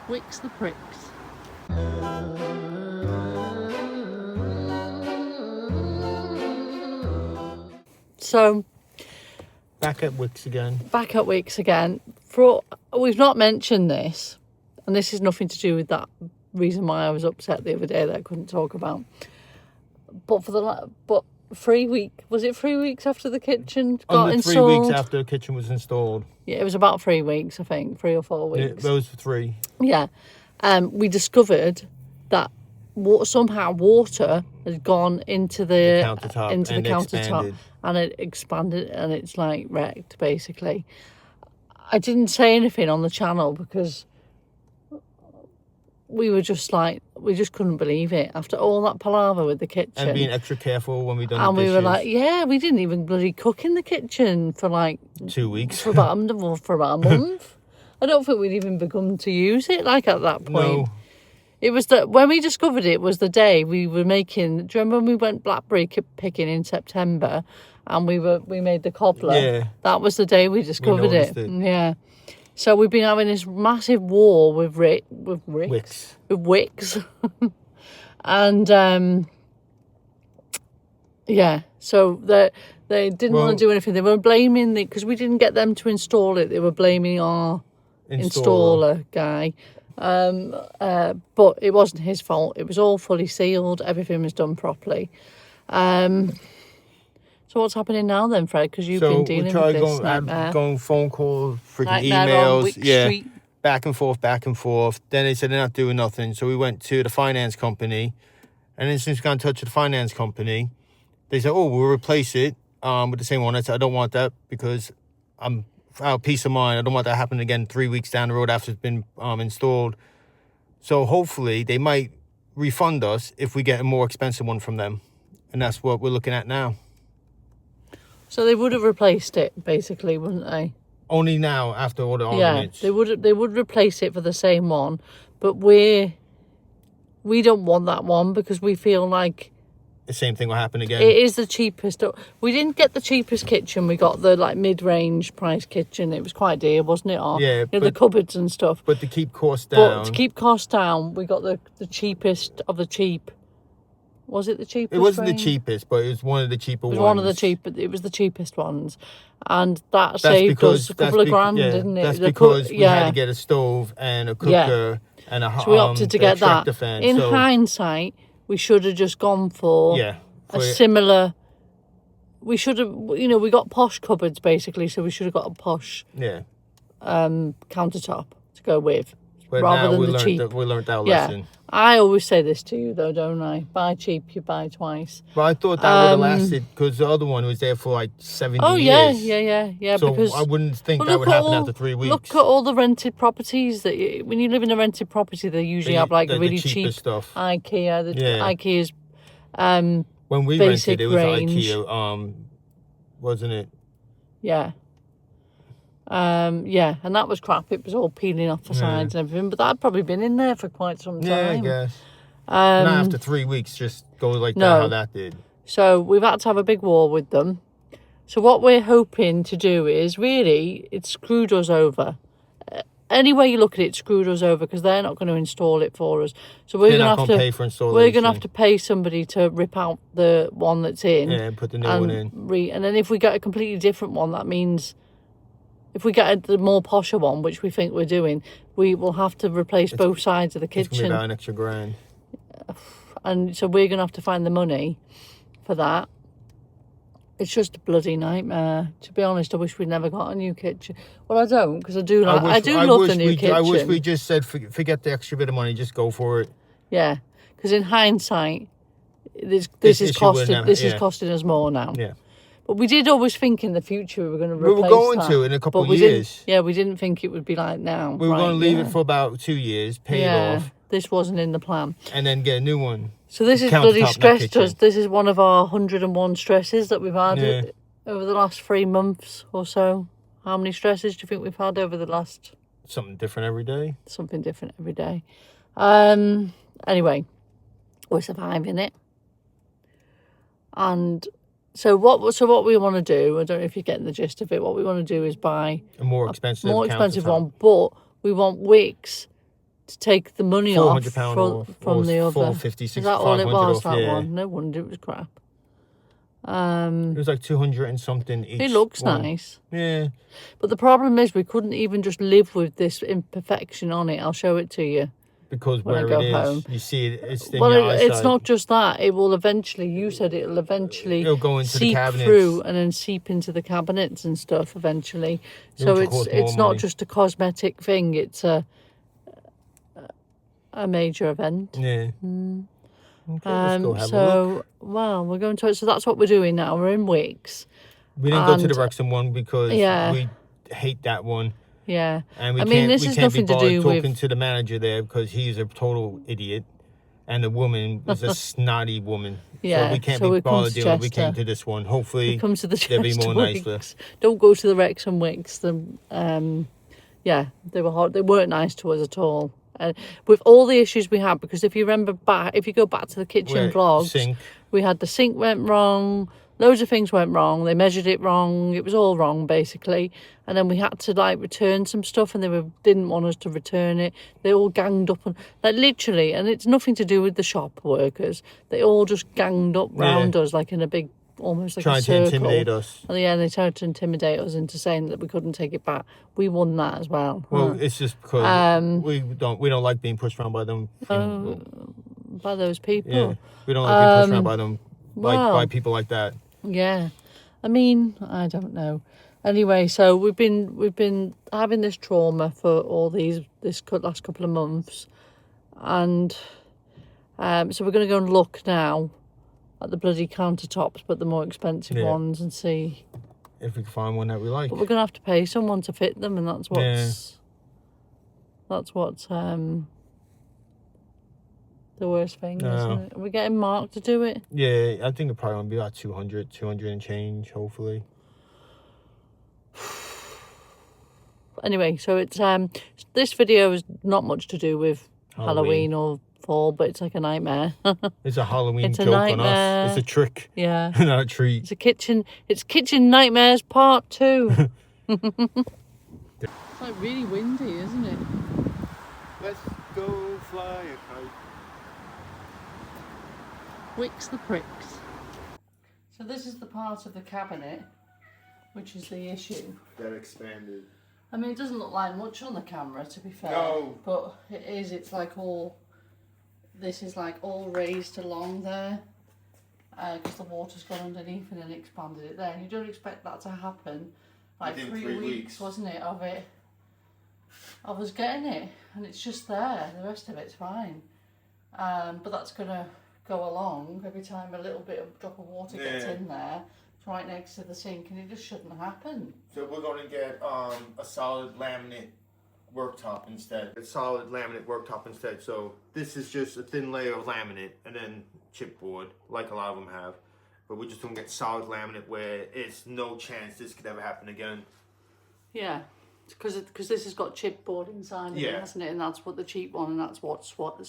Wickes the pricks. So, back at Wickes again. We've not mentioned this, and this is nothing to do with that reason why I was upset the other day that I couldn't talk about. But 3 weeks, was it 3 weeks after the kitchen got installed? 3 weeks after the kitchen was installed. Yeah, it was about 3 weeks, I think, 3 or 4 weeks. Yeah, those 3. Yeah. We discovered that somehow water had gone into the countertop and it expanded and it's like wrecked basically. I didn't say anything on the channel because we were just like, we just couldn't believe it after all that palaver with the kitchen. And being extra careful when we done and the dishes. We were like, yeah, we didn't even bloody cook in the kitchen for like 2 weeks. For about a month. I don't think we'd even begun to use it like at that point. No. It was when we discovered it was the day we were making. Do you remember when we went blackberry picking in September, and we made the cobbler? Yeah. That was the day we discovered it. Yeah. So we've been having this massive war with Wickes, and yeah. So they didn't want to do anything. They were blaming because we didn't get them to install it. They were blaming our installer guy. But it wasn't his fault. It was all fully sealed. Everything was done properly. So what's happening now then, Fred? Because you've been dealing with this nightmare. Going phone calls, freaking emails, Street. back and forth. Then they said they're not doing nothing. So we went to the finance company, and then since we got in touch with the finance company, they said, "Oh, we'll replace it with the same one." I said, "I don't want that because I'm out of peace of mind. I don't want that happening again 3 weeks down the road after it's been installed." So hopefully they might refund us if we get a more expensive one from them, and that's what we're looking at now. So they would have replaced it, basically, wouldn't they? Only now, after all the arguments. Yeah, they would replace it for the same one, but we don't want that one because we feel like the same thing will happen again. It is the cheapest. We didn't get the cheapest kitchen. We got the like mid-range price kitchen. It was quite dear, wasn't it? Yeah, the cupboards and stuff. But to keep costs down. But to keep costs down, we got the cheapest of the cheap. Was it the cheapest? It wasn't range? The cheapest, but it was one of the cheaper ones. It was one of the cheap, but it was the cheapest ones, and that saved us a couple of grand, didn't it? That's because we had to get a stove and a cooker and a so we opted to get that. Fan, In hindsight, we should have just gone for a similar. We should have, we got posh cupboards basically, so we should have got a posh countertop to go with, but rather now than the cheap. We learned our lesson. I always say this to you though, don't I? Buy cheap, you buy twice. But I thought that would have lasted because the other one was there for like 70 years. Yeah. So because I wouldn't think that would happen after 3 weeks. Look at all the rented properties when you live in a rented property, they usually have like really cheap stuff. IKEA. IKEA's when we rented, it was range. IKEA, wasn't it? Yeah. And that was crap. It was all peeling off the sides and everything, but that had probably been in there for quite some time. Yeah, I guess. Not after 3 weeks, just go like that, how that did. So we've had to have a big war with them. So what we're hoping to do is, really, it screwed us over. Any way you look at it, it screwed us over because they're not going to install it for us. So we're going to have to pay for installation. We're going to have to pay somebody to rip out the one that's in. Yeah, and put the new one in. And then if we get a completely different one, that means if we get the more posher one, which we think we're doing, we will have to replace both sides of the kitchen. It's going to be about an extra grand. And so we're going to have to find the money for that. It's just a bloody nightmare. To be honest, I wish we'd never got a new kitchen. Well, I don't, because I do love the new kitchen. I wish we just said, forget the extra bit of money, just go for it. Yeah, because in hindsight, this is costing us more now. Yeah. But we did always think in the future we were going to replace We were going to in a couple of years. We didn't think it would be like now. We were going to leave it for about 2 years, pay it off. This wasn't in the plan. And then get a new one. So this is bloody stressed us. This is one of our 101 stresses that we've had over the last 3 months or so. How many stresses do you think we've had over the last... Something different every day. Something different every day. Anyway, we're surviving it. And... So what we want to do, I don't know if you're getting the gist of it, what we want to do is buy a more expensive one, but we want Wickes to take the money off from the other. 450, Is that all it was, off, that one? No wonder it was crap. It was like 200 and something each. It looks one. nice. Yeah. But the problem is we couldn't even just live with this imperfection on it. I'll show it to you. Because when where I go it is, home. you see it, it's in your eyesight. It's not just that. It will eventually, you said it'll eventually go into seep the cabinets. through and then seep into the cabinets and stuff eventually. So it's not just a cosmetic thing. It's a major event. Yeah. Okay, let's go have a look. Well, we're going to it. So that's what we're doing now. We're in Wickes. We didn't go to the Wrexham one because we hate that one. Yeah. And we this is nothing to do with talking to the manager there because he's a total idiot. And the woman was a snotty woman. Yeah. So we can't be bothered dealing with it. We came to this one. Hopefully they'll be more nice for us. Don't go to the Wrexham Wickes. They were hard. They weren't nice to us at all. With all the issues we had, because if you remember back, if you go back to the kitchen vlogs, we had the sink went wrong, loads of things went wrong, they measured it wrong, it was all wrong basically, and then we had to like return some stuff and they didn't want us to return it. They all ganged up, and like literally, and it's nothing to do with the shop workers, they all just ganged up round us like in a big, almost like a circle. Trying to intimidate us. And they tried to intimidate us into saying that we couldn't take it back. We won that as well. Well, it's just because we don't like being pushed around by them. By those people. Yeah, we don't like being pushed around by them, by people like that. Yeah, I mean, I don't know. Anyway, so we've been having this trauma for all this last couple of months, and so we're going to go and look now at the bloody countertops, but the more expensive ones, and see if we can find one that we like. But we're going to have to pay someone to fit them, and that's what's the worst thing, isn't it? Are we getting Mark to do it? Yeah, I think it probably going to be about 200 and change, hopefully. Anyway, so it's this video is not much to do with Halloween or fall, but it's like a nightmare. It's a Halloween joke on us. It's a trick. Yeah. Not a treat. It's kitchen nightmares part 2. It's like really windy, isn't it? Let's go fly a kite. Wickes the pricks. So this is the part of the cabinet which is the issue. That expanded. I mean, it doesn't look like much on the camera, to be fair. No. But it is. It's like all. This is like all raised along there, because the water's gone underneath and then expanded it there. And you don't expect that to happen. Like within 3 weeks, wasn't it? Of us getting it, and it's just there. The rest of it's fine. But that's gonna go along every time a little bit of drop of water gets in there. It's right next to the sink, and it just shouldn't happen. So we're going to get a solid laminate worktop instead. So this is just a thin layer of laminate and then chipboard, like a lot of them have. But we're just going to get solid laminate where it's no chance this could ever happen again. Yeah, because this has got chipboard inside of it, hasn't it? And that's what the cheap one, and that's what's swollen.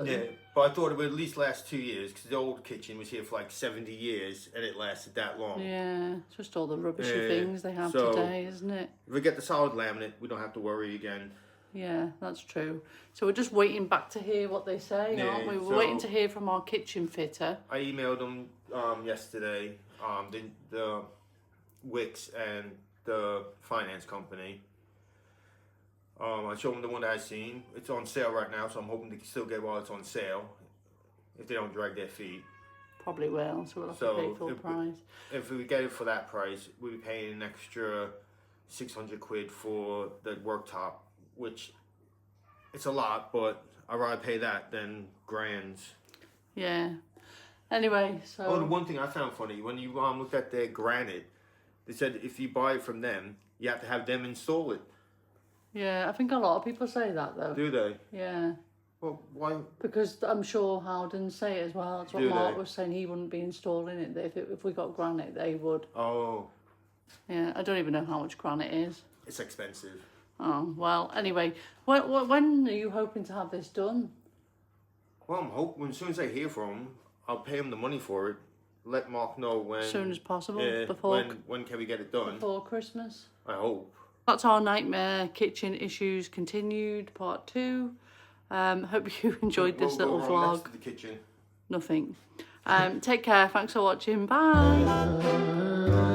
Yeah, but I thought it would at least last 2 years because the old kitchen was here for like 70 years and it lasted that long. Yeah, it's just all the rubbishy things they have today, isn't it? If we get the solid laminate, we don't have to worry again. Yeah, that's true. So we're just waiting back to hear what they say, aren't we? We're waiting to hear from our kitchen fitter. I emailed them yesterday, the Wickes and the finance company. I showed them the one that I seen. It's on sale right now, so I'm hoping they can still get it while it's on sale. If they don't drag their feet. Probably will, so we'll have to pay full price. If we get it for that price, we'll be paying an extra 600 quid for the worktop, which it's a lot, but I'd rather pay that than grands. Yeah. Anyway, so... Oh, the one thing I found funny, when you looked at their granite, they said if you buy it from them, you have to have them install it. Yeah, I think a lot of people say that though. Do they? Yeah. Well, why? Because I'm sure Howden say it as well. That's what Mark was saying. He wouldn't be installing it. If we got granite, they would. Oh. Yeah, I don't even know how much granite is. It's expensive. Oh, well, anyway. When are you hoping to have this done? Well, I'm hoping as soon as I hear from him, I'll pay him the money for it. Let Mark know when. As soon as possible. Yeah, when can we get it done? Before Christmas. I hope. That's our nightmare kitchen issues continued, part 2. Hope you enjoyed this little vlog. The kitchen. Nothing. Take care. Thanks for watching. Bye.